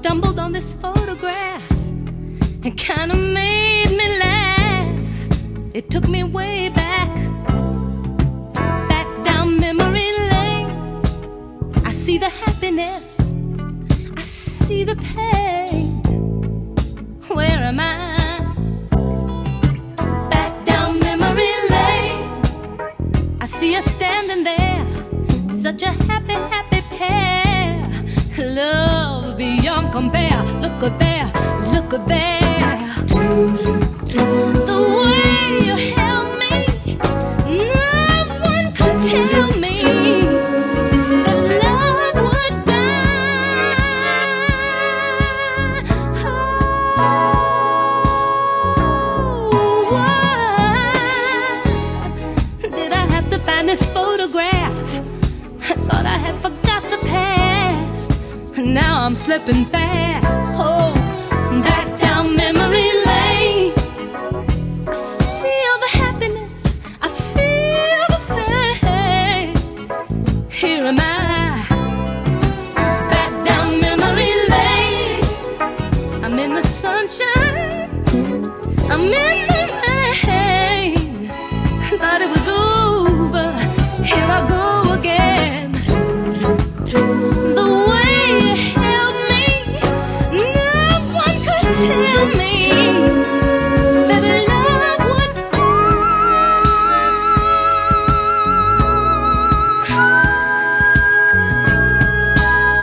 stumbled on this photograph. It kinda made me laugh. It took me way back, back down memory lane. I see the happiness, I see the pain. Where am I? Back down memory lane. I see us standing there, such a happy, happy pair. Love beyond compare. Look at there, look at there. The way you held me, no one could tell me that love would die. Oh, why did I have to find this photograph? I thought I had forgot the past, and now I'm slipping fast. Oh, back down memory lane. I feel the happiness, I feel the pain. Here am I, back down memory lane. I'm in the sunshine, I'm in the rain. Thought it was over, here I go again. The